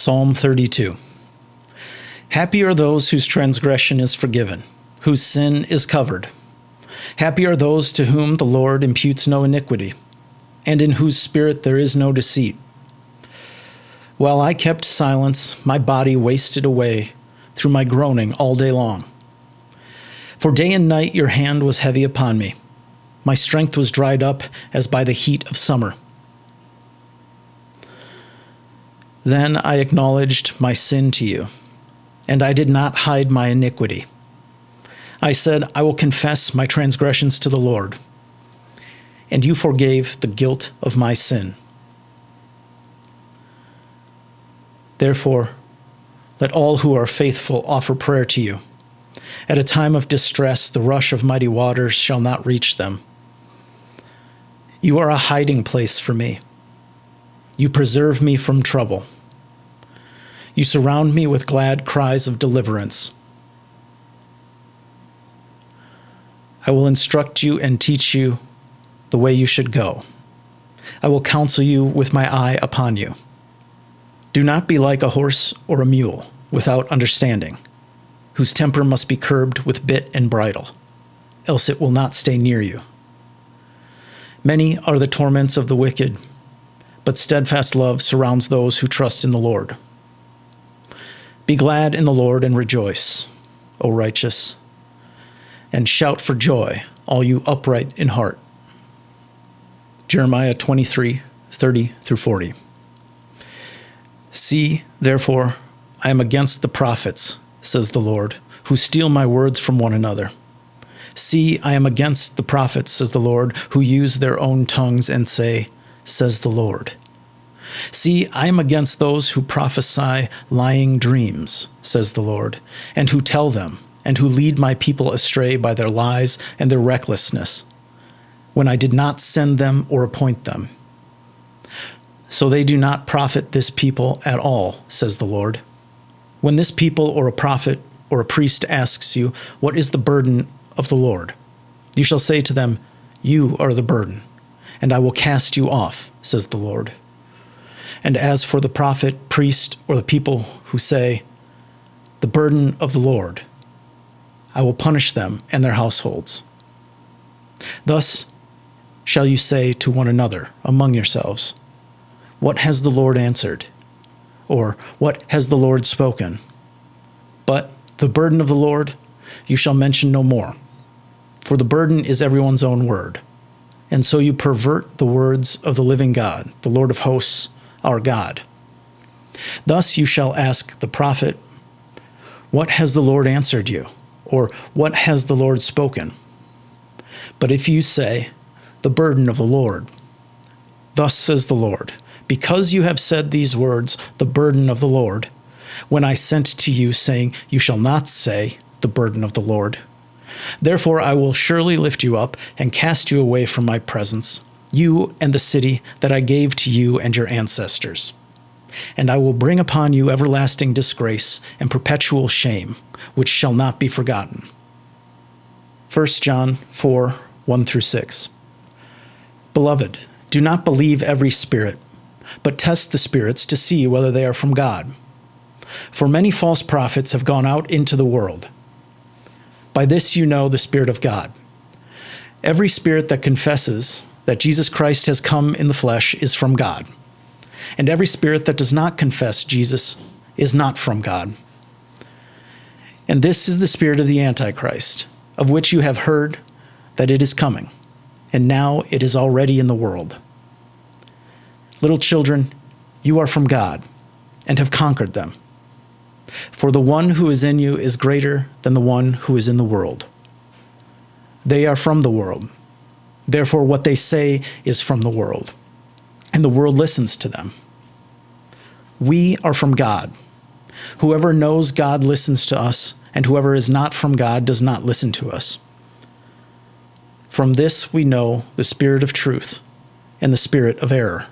Psalm 32. Happy are those whose transgression is forgiven, whose sin is covered. Happy are those to whom the Lord imputes no iniquity, and in whose spirit there is no deceit. While I kept silence, my body wasted away through my groaning all day long. For day and night your hand was heavy upon me. My strength was dried up as by the heat of summer. Then I acknowledged my sin to you, and I did not hide my iniquity. I said, I will confess my transgressions to the Lord, and you forgave the guilt of my sin. Therefore, let all who are faithful offer prayer to you. At a time of distress, the rush of mighty waters shall not reach them. You are a hiding place for me. You preserve me from trouble. You surround me with glad cries of deliverance. I will instruct you and teach you the way you should go. I will counsel you with my eye upon you. Do not be like a horse or a mule without understanding, whose temper must be curbed with bit and bridle, else it will not stay near you. Many are the torments of the wicked, but steadfast love surrounds those who trust in the Lord. Be glad in the Lord and rejoice, O righteous, and shout for joy, all you upright in heart. Jeremiah 23:30-40. See, therefore, I am against the prophets, says the Lord, who steal my words from one another. See, I am against the prophets, says the Lord, who use their own tongues and say, says the Lord. See, I am against those who prophesy lying dreams, says the Lord, and who tell them, and who lead my people astray by their lies and their recklessness, when I did not send them or appoint them. So they do not profit this people at all, says the Lord. When this people or a prophet or a priest asks you, what is the burden of the Lord? You shall say to them, you are the burden, and I will cast you off, says the Lord. And as for the prophet, priest, or the people who say, the burden of the Lord, I will punish them and their households. Thus shall you say to one another among yourselves, what has the Lord answered? Or what has the Lord spoken? But the burden of the Lord you shall mention no more, for the burden is everyone's own word. And so you pervert the words of the living God, the Lord of hosts, our God. Thus you shall ask the prophet, what has the Lord answered you? Or what has the Lord spoken? But if you say, the burden of the Lord, thus says the Lord, because you have said these words, the burden of the Lord, when I sent to you, saying, you shall not say, the burden of the Lord. Therefore I will surely lift you up and cast you away from my presence, you and the city that I gave to you and your ancestors. And I will bring upon you everlasting disgrace and perpetual shame, which shall not be forgotten. 1 John 4:1-6. Beloved, do not believe every spirit, but test the spirits to see whether they are from God. For many false prophets have gone out into the world. By this you know the Spirit of God. Every spirit that confesses that Jesus Christ has come in the flesh is from God. And every spirit that does not confess Jesus is not from God. And this is the spirit of the Antichrist, of which you have heard that it is coming, and now it is already in the world. Little children, you are from God, and have conquered them. For the one who is in you is greater than the one who is in the world. They are from the world. Therefore, what they say is from the world, and the world listens to them. We are from God. Whoever knows God listens to us, and whoever is not from God does not listen to us. From this we know the spirit of truth and the spirit of error.